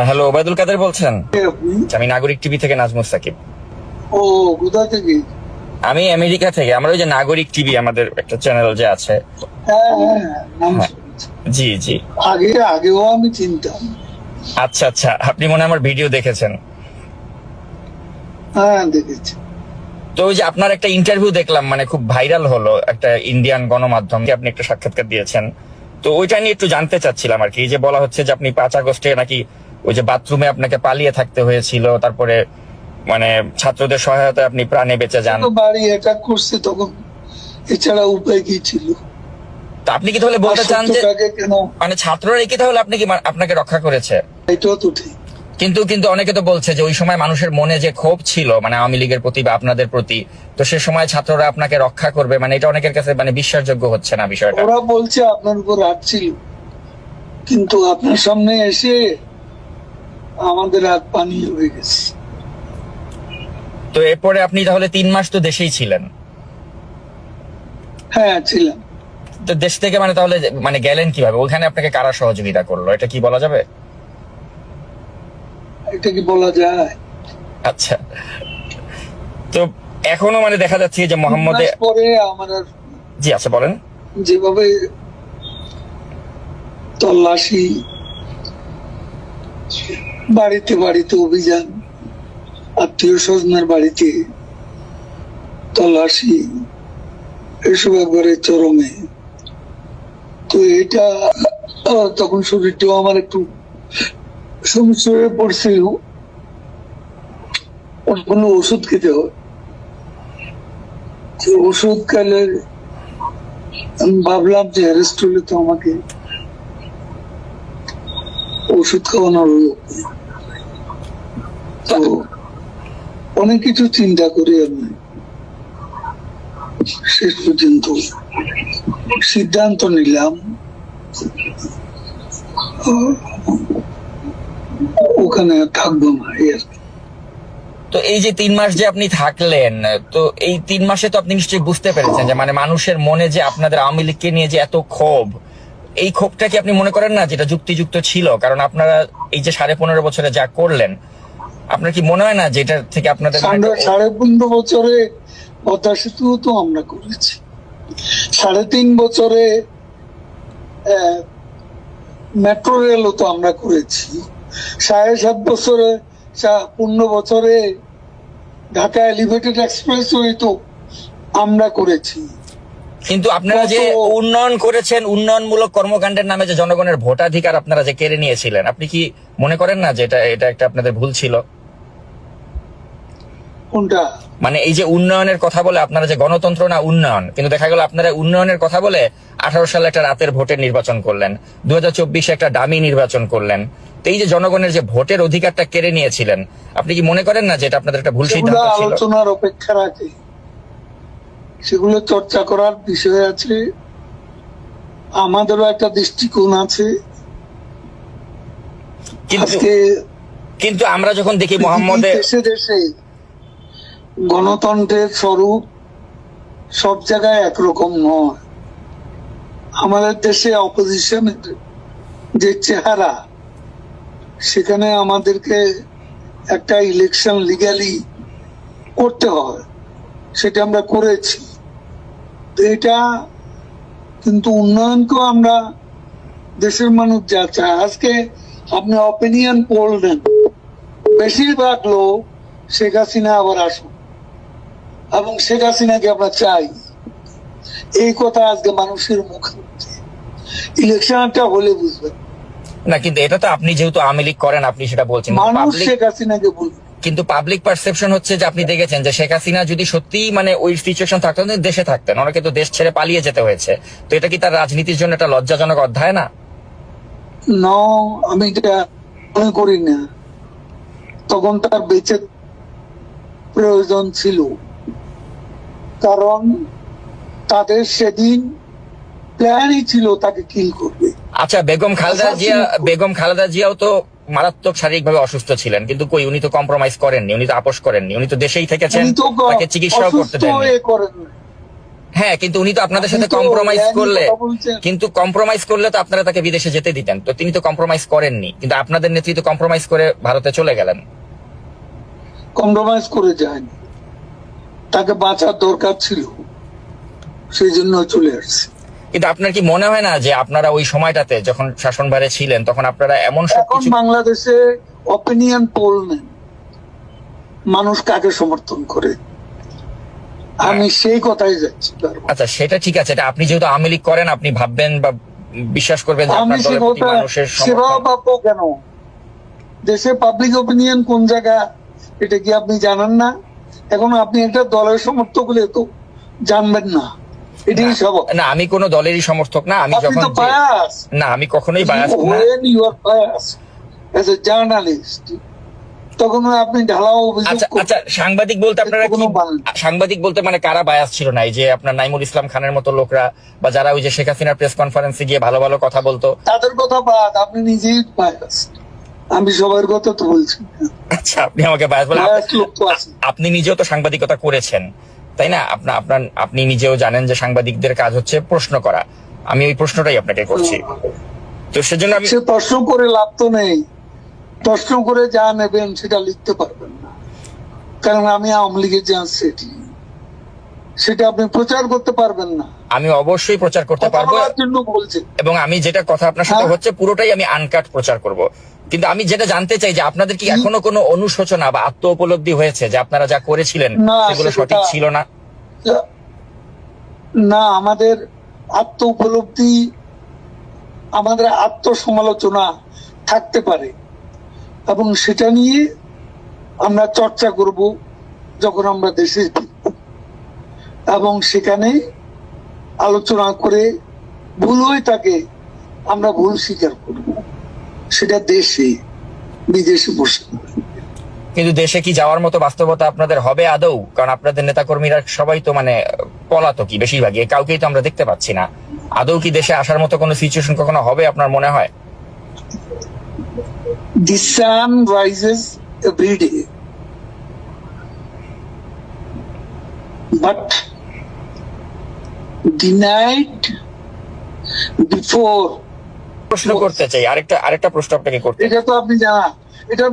Hello, Obaidul Quader বলছেন? কে আপনি? আমি নাগরিক টিভি থেকে নাজমুস সাকিব। ও, কোথা থেকে? আমি আমেরিকা থেকে। আমরা ওই যে নাগরিক টিভি, আমাদের একটা চ্যানেল যে আছে। হ্যাঁ হ্যাঁ, নাম হ্যাঁ, শুনেছি। জি জি। আগেও আমি চিনতাম। আচ্ছা আচ্ছা, আপনি মনে হয় আমার ভিডিও দেখেছেন। হ্যাঁ, দেখেছি। তো ওই যে আপনার একটা ইন্টারভিউ দেখলাম, মানে খুব ভাইরাল হলো একটা ইন্ডিয়ান গণমাধ্যম, আপনি একটা সাক্ষাৎকার দিয়েছেন। তো ওইটা নিয়ে একটু জানতে চাচ্ছিলাম আর কি। এই যে বলা হচ্ছে যে আপনি 5 আগস্টে নাকি ওই যে বাথরুমে আপনাকে পালিয়ে থাকতে হয়েছিল, তারপরে মানে ছাত্রদের সহায়তায় আপনি প্রাণে বেঁচে যান। তো বাড়ি অ্যাটাক করছে তখন, এছাড়া উপায় কি ছিল? তো আপনি কি তাহলে বলতে চান যে সত্যটাকে কেন? মানে ছাত্ররাই কি তাহলে আপনি কি আপনাকে রক্ষা করেছে? এটাও তো ঠিক। কিন্তু কিন্তু অনেকে তো বলছে যে ওই সময় মানুষের মনে যে ক্ষোভ ছিল মানে আওয়ামী লীগের প্রতি বা আপনাদের প্রতি, তো সে সময় ছাত্ররা আপনাকে রক্ষা করবে, মানে এটা অনেকের কাছে মানে বিশ্বাসযোগ্য হচ্ছে না বিষয়টা। ওরা বলছে আপনার উপর রাগ ছিল, কিন্তু আপনার সামনে এসে আমাদের রাগ পানি হয়ে গেছে। তো এরপরে আপনি তাহলে 3 মাস তো দেশেই ছিলেন। হ্যাঁ, ছিলাম। তো দেশ থেকে মানে তাহলে মানে গেলেন কিভাবে? ওখানে আপনাকে কারা সহযোগিতা করলো, এটা কি বলা যাবে? এটা কি বলা যায়? আচ্ছা। তো এখনো মানে দেখা যাচ্ছে যে 3 মোহাম্মদে। মাস পরে আমার জি আচ্ছা, বলেন। যেভাবে তল্লাশি, বাড়িতে বাড়িতে অভিযান, আত্মীয় স্বজনের বাড়িতে তল্লাশি, এসব একবারে চরমে। তো এটা তখন শরীরটাও আমার একটু সমস্যা হয়ে পড়ছিল, কোনো ওষুধ খেতে হয়। তো ওষুধ খেলে আমি ভাবলাম যে অ্যারেস্ট হলে তো আমাকে ওষুধ খাওয়ানোর লোক নেই। তো অনেক কিছু চিন্তা করি আমি শেষ পর্যন্ত সিদ্ধান্ত নিলাম ওখানে থাকবো না, এই আর কি। তো এই যে 3 মাস যে আপনি থাকলেন, তো এই 3 মাসে তো আপনি নিশ্চয়ই বুঝতে পেরেছেন যে মানে মানুষের মনে যে আপনাদের আওয়ামী লীগকে নিয়ে যে এত ক্ষোভ, এই ক্ষোভটা কি আপনি মনে করেন না যেটা যুক্তিযুক্ত ছিল? কারণ আপনারা এই যে 15.5 বছরে যা করলেন, আপনার কি মনে হয় না যে এটা থেকে আপনাদের আমরা 15.5 বছরে পদ্মা সেতু তো আমরা করেছি, 3.5 বছরে মেট্রো রেলও তো আমরা করেছি, 7.5 বছরে 15 বছরে ঢাকা এলিভেটেড এক্সপ্রেস ওয়ে তো আমরা করেছি। কিন্তু আপনারা যে উন্নয়ন করেছেন, উন্নয়নমূলক কর্মকাণ্ডের নামে যে জনগণের ভোটাধিকার আপনারা যে কেড়ে নিয়েছিলেন, আপনি কি মনে করেন না যে এটা এটা একটা আপনাদের ভুল ছিল? কোনটা? মানে এই যে উন্নয়নের কথা বলে আপনারা যে গণতন্ত্র না উন্নয়ন, কিন্তু দেখা গেল আপনারা উন্নয়নের কথা বলে 18 সালে একটা রাতের ভোটের নির্বাচন করলেন, 2024 একটা ডামি নির্বাচন করলেন। তো এই যে জনগণের যে ভোটের অধিকারটা কেড়ে নিয়েছিলেন, আপনি কি মনে করেন না যে এটা আপনাদের একটা ভুল সিদ্ধান্ত ছিল? আলোচনার অপেক্ষা রাখে, সেগুলো চর্চা করার বিষয় আছে, আমাদেরও একটা দৃষ্টিকোণ আছে। কিন্তু আমরা যখন দেখি মোহাম্মদে দেশে দেশে গণতন্ত্রের স্বরূপ সব জায়গায় একরকম নয়। আমাদের দেশে অপোজিশনের যে চেহারা, সেখানে আমাদেরকে একটা ইলেকশন লিগ্যালি করতে হয়, সেটা আমরা করেছি। তো এটা কিন্তু উন্নয়নকেও আমরা, দেশের মানুষ যা চায়, আজকে আপনি অপিনিয়ন পোল দেন, বেশিরভাগ লোক শেখ হাসিনা আবার আসুন, এবং শেখ হাসিনাকে আমরা চাই, এই কথা আজকে মানুষের মুখে। ইলেকশনটা হলে বুঝবেন না, কিন্তু এটা তো আপনি যেহেতু আওয়ামী লীগ করেন আপনি সেটা বলছেন, মানুষ শেখ হাসিনাকে বলবে। কিন্তু পাবলিক পারসেপশন হচ্ছে যে আপনি দেখেছেন যে শেখ হাসিনা যদি সত্যি মানে ওই সিচুয়েশন থাকতেন, দেশে থাকতেন, ওনাকে তো দেশ ছেড়ে পালিয়ে যেতে হয়েছে। তো এটা কি তার রাজনীতির জন্য একটা লজ্জাজনক অধ্যায় না? আমি এটা মনে করি না। তখন তার বেঁচে প্রয়োজন ছিল, কারণ তাদের সেদিন প্ল্যানই ছিল তাকে কিল করবে। আচ্ছা, বেগম খালেদা জিয়াও তো মারাত্মক শারীরিকভাবে অসুস্থ ছিলেন, কিন্তু কই উনি তো কম্প্রোমাইজ করেননি, উনি তো আপোষ করেননি, উনি তো দেশেই থেকেছেন, তাকে চিকিৎসাও করতে দেননি। হ্যাঁ, কিন্তু উনি তো আপনাদের সাথে আপনি তো কম্প্রোমাইজ ন্যায় নিয়ে করলে, কথা বলছেন। কিন্তু কম্প্রোমাইজ করলে তো আপনারা তাকে বিদেশে যেতে দিতেন, তো তিনি তো কম্প্রোমাইজ করেননি, কিন্তু আপনাদের নেতৃত্ব কম্প্রোমাইজ করে ভারতে চলে গেলেন। কম্প্রোমাইজ করে যায়নি, তাকে বাঁচার দরকার ছিল, সেই জন্য চলে আসছে। কিন্তু আপনার কি মনে হয় না যে আপনারা ওই সময়টাতে যখন শাসনভারে ছিলেন তখন আপনারা এমন এখন সবকিছু, বাংলাদেশে অপিনিয়ন পোল নেন, মানুষ কাকে সমর্থন করে, আমি সেই কথাই যাচ্ছি বারবার। আচ্ছা সেটা ঠিক আছে, এটা আপনি যেহেতু আওয়ামী লীগ করেন আপনি ভাববেন বা বিশ্বাস করবেন যে আমি আপনার সে দলের প্রতি কথা মানুষের সেবা সমর্থন। পাবো কেন? দেশে পাবলিক অপিনিয়ন কোন জায়গা এটা কি আপনি জানেন না? এখন আপনি একটা দলের সমর্থক হলে তো জানবেন না, এটাই স্বভাব। না আমি কোনো দলেরই সমর্থক না, আমি আপনি যখন তো বায়াস, না আমি কখনোই বায়াস না। when you are biased as a journalist, তখন আপনি ঢালাও অভিযোগ আচ্ছা আচ্ছা, করবেন। সাংবাদিক বলতে আপনারা এর তো কি, কোনো মানে নেই। সাংবাদিক বলতে মানে কারা বায়াস ছিল না? এই যে আপনার নাইমুল ইসলাম খানের মতো লোকরা, বা যারা ওই যে শেখ হাসিনার প্রেস কনফারেন্সে গিয়ে ভালো ভালো কথা বলতো? তাদের কথা বাদ, আপনি নিজেই বায়াস। আমি সবার কথা তো বলছি না। আচ্ছা আপনি আমাকে বায়াস বলেন, বায়াস লোক তো আছে। আপনি নিজেও তো সাংবাদিকতা করেছেন তাই না? আপনি নিজেও জানেন যে সাংবাদিকদের কাজ হচ্ছে প্রশ্ন করা। আমি ওই প্রশ্নটাই আপনাকে করছি, তো সেজন্য আমি সে প্রশ্ন করে লাভ তো নেই, প্রশ্ন করে যা নেবেন সেটা লিখতে পারবেন না, কারণ আমি আওয়ামী লীগের যে সেটি সেটা আপনি প্রচার করতে পারবেন না। আমি অবশ্যই প্রচার করতে কথা পারবো, বলার জন্য বলছেন। এবং আমি যেটা কথা আপনার সাথে হ্যাঁ। হচ্ছে পুরোটাই আমি আনকাট প্রচার করব। কিন্তু আমি যেটা জানতে চাই যে আপনাদের কি এখনো কোনো অনুশোচনা বা আত্ম উপলব্ধি হয়েছে যে আপনারা যা করেছিলেন না, সেগুলো সেটা- সঠিক ছিল না? না, আমাদের আত্ম উপলব্ধি, আমাদের আত্মসমালোচনা থাকতে পারে, এবং সেটা নিয়ে আমরা চর্চা করব যখন আমরা দেশে ফিরব, এবং সেখানে আলোচনা করে ভুল হয়ে থাকে আমরা ভুল স্বীকার করব, সেটা দেশে বিদেশে বসে। কিন্তু দেশে কি যাওয়ার মতো বাস্তবতা আপনাদের হবে আদৌ? কারণ আপনাদের নেতাকর্মীরা সবাই তো মানে পলাতকই বেশিরভাগই, কাউকেই তো আমরা দেখতে পাচ্ছি না। আদৌ কি দেশে আসার মতো কোনো সিচুয়েশন কখনো হবে আপনার মনে হয়? The sun rises every day, but the night before, প্রশ্ন করতে চাই, আরেকটা প্রশ্ন আপনাকে করতে। এটা তো আপনি জানা, এটা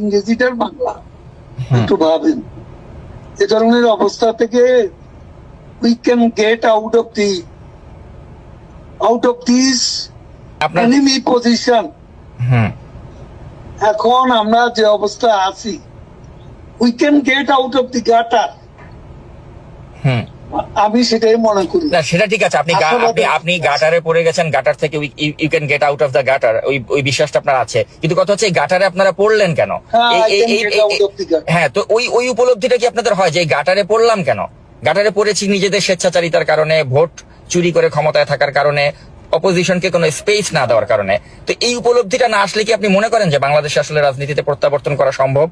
ইংরেজিটার বাংলা, একটু ভাবেন। এ ধরনের অবস্থা থেকে we can get out of this আপনার enemy position. হুম, এখন আমরা যে অবস্থা আছি, we can get out of the gutter. হুম, আমি সেটাই মনে করি। না সেটা ঠিক আছে, আপনি গাটারে পড়ে গেছেন, গাটার থেকে you can get out of the gutter, ওই বিশ্বাসটা আপনার আছে, কিন্তু কথা হচ্ছে এই গাটারে আপনারা পড়লেন কেন? হ্যাঁ, I can get out of the gutter. হ্যাঁ, তো ওই উপলব্ধিটা কি আপনাদের হয় যে এই গাটারে পড়লাম কেন? গাটারে পড়েছি নিজেদের স্বেচ্ছাচারিতার কারণে, ভোট চুরি করে ক্ষমতায় থাকার কারণে, অপোজিশনকে কোনো স্পেস না দেওয়ার কারণে। তো এই উপলব্ধিটা না আসলে কি আপনি মনে করেন যে বাংলাদেশে আসলে রাজনীতিতে প্রত্যাবর্তন করা সম্ভব?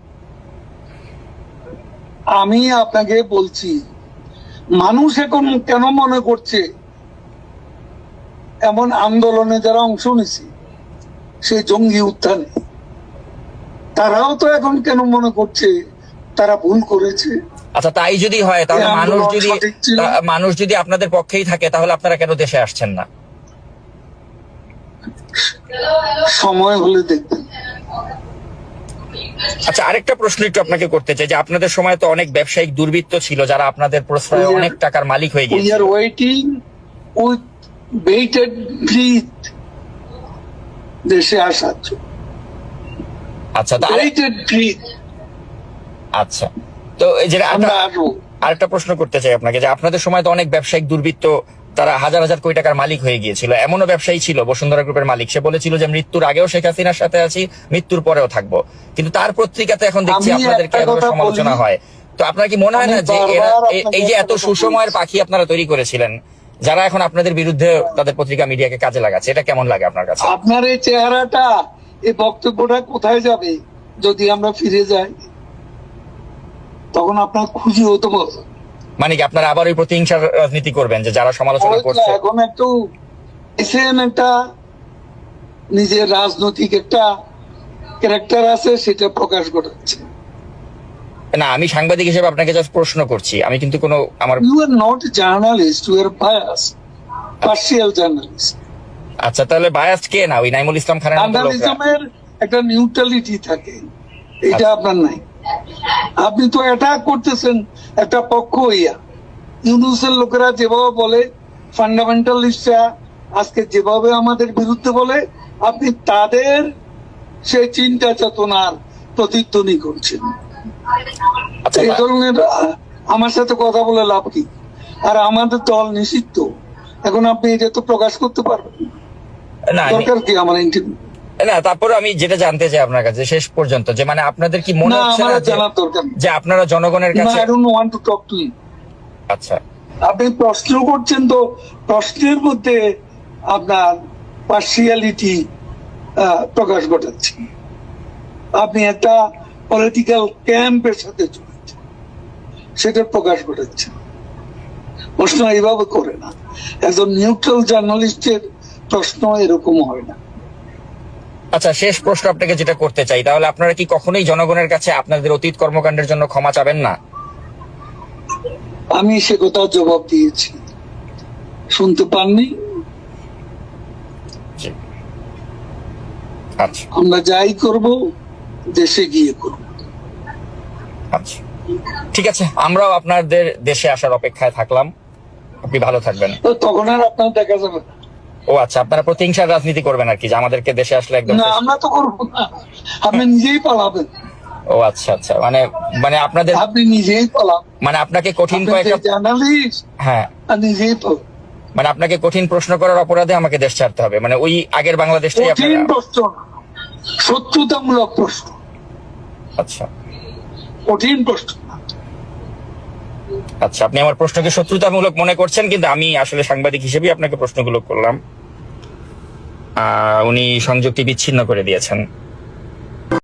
আমি আপনাকে বলছি, মানুষ এখন কেন মনে করছে, এমন আন্দোলনে যারা অংশ নিছে, সেই জঙ্গি উত্থানে, তারাও তো এখন কেন মনে করছে তারা ভুল করেছে? আচ্ছা তাই যদি হয় তাহলে এই আন্দোলন সঠিক ছিল। মানুষ যদি আপনাদের পক্ষেই থাকে তাহলে আপনারা কেন দেশে আসছেন না? সময় হলে দেখবেন। আচ্ছা আরেকটা প্রশ্ন একটু আপনাকে করতে চাই যে আপনাদের সময় তো অনেক ব্যবসায়িক দুর্বৃত্ত ছিল যারা আপনাদের প্রশ্রয়ে অনেক টাকার মালিক হয়ে We গিয়েছিল। are waiting with bated breath দেশে আসার জন্য। আচ্ছা Bated breath, আচ্ছা, তো এই যে আমরা আসবো। আরেকটা প্রশ্ন করতে চাই আপনাকে যে আপনাদের সময় তো অনেক ব্যবসায়িক দুর্বৃত্ত, তারা হাজার হাজার কোটি টাকার মালিক হয়ে গিয়েছিল। এমনও ব্যবসায়ী ছিল বসুন্ধরা গ্রুপের মালিক, সে বলেছিল যে মৃত্যুর আগেও শেখ হাসিনার সাথে আছি, মৃত্যুর পরেও থাকবো, কিন্তু তার পত্রিকাতে এখন দেখছি আমি আপনাদেরকে একটা এত কথা সমালোচনা বলি, হয়। তো আপনার কি মনে হয় না আমি যে বারবার এই যে এত আপনাকে সুসময়ের বলছি। পাখি আপনারা তৈরি করেছিলেন, যারা এখন আপনাদের বিরুদ্ধে তাদের পত্রিকা মিডিয়াকে কাজে লাগাচ্ছে, এটা কেমন লাগে আপনার কাছে? আপনার এই চেহারাটা, এই বক্তব্যটা কোথায় যাবে যদি আমরা ফিরে যাই? তখন আপনার খুশি হতে পারবে। মানে কি আপনারা আবার ওই প্রতিহিংসার রাজনীতি করবেন যে যারা সমালোচনা করছে? এখন একটু একটা নিজের রাজনৈতিক একটা ক্যারেক্টার আছে, সেটা প্রকাশ ঘটাচ্ছে। না, আমি সাংবাদিক হিসেবে আপনাকে জাস্ট প্রশ্ন করছি, আমি কিন্তু কোনো আমার you are not journalist, you are bias, partial journalist. আচ্ছা, তাহলে বায়াস কে না ওই নাইমুল ইসলাম খানের মতো লোকরা? জার্নালিজমের একটা নিউট্রালিটি থাকে, এটা আপনার নাই। আপনি তো অ্যাটাক করতেছেন একটা পক্ষ হইয়া। ইউনুসের লোকেরা যেভাবে বলে, ফান্ডামেন্টালিস্টরা আজকে যেভাবে আমাদের বিরুদ্ধে বলে, আপনি তাদের সেই চিন্তা চেতনার প্রতিধ্বনি করছেন। আচ্ছা, এই ধরনের আমার সাথে কথা বলে লাভ কি? আর আমাদের দল নিষিদ্ধ, এখন আপনি এটা তো প্রকাশ করতে পারবেন না। না দরকার কি আমার ইন্টারভিউ? না, তারপরে আমি যেটা জানতে চাই আপনার কাছে শেষ পর্যন্ত, যে মানে আপনাদের কি মনে না, হচ্ছে আমার না জানার দরকার নেই। যে আপনারা জনগণের No, কাছে? I don't want to talk to you. আচ্ছা, আপনি প্রশ্ন করছেন, তো প্রশ্নের মধ্যে আপনার পার্সিয়ালিটি প্রকাশ ঘটাচ্ছেন। আপনি একটা পলিটিক্যাল ক্যাম্পের সাথে জড়িত, সেটার প্রকাশ ঘটাচ্ছেন। প্রশ্ন এইভাবে করে না। একজন নিউট্রাল জার্নালিস্টের প্রশ্ন এরকম হয় না। আচ্ছা, শেষ প্রশ্ন আপনাকে যেটা করতে চাই, তাহলে আপনারা কি কখনোই জনগণের কাছে আপনাদের অতীত কর্মকাণ্ডের জন্য ক্ষমা চাবেন না? আমি সে কথা জবাব দিয়েছি, শুনতে পাননি? জি। আচ্ছা আমরা যাই করব দেশে গিয়ে করব। আচ্ছা, ঠিক আছে, আমরাও আপনাদের দেশে আসার অপেক্ষায় থাকলাম। আপনি ভালো থাকবেন। তো তখন আর আপনার দেখা যাবে না। ও আচ্ছা, আপনারা প্রতিহিংসার রাজনীতি করবেন আর কি, যে আমাদেরকে দেশে আসলে একদম না, আমরা তো করবো না, আপনি নিজেই পালাবেন। ও আচ্ছা আচ্ছা, মানে মানে আপনাদের আপনি নিজেই পালান, মানে আপনাকে কঠিন কয়েকটা, জার্নালিস্ট হ্যাঁ, আর নিজেই পালান। মানে আপনাকে কঠিন প্রশ্ন করার অপরাধে আমাকে দেশ ছাড়তে হবে, মানে ওই আগের বাংলাদেশটাই কঠিন আপনারা? প্রশ্ন না, শত্রুতামূলক প্রশ্ন, আচ্ছা কঠিন প্রশ্ন না। আচ্ছা, আপনি আমার প্রশ্নকে শত্রুতামূলক মনে করছেন, কিন্তু আমি আসলে সাংবাদিক হিসেবেই আপনাকে প্রশ্নগুলো করলাম। উনি সংযুক্তি বিচ্ছিন্ন করে দিয়েছেন।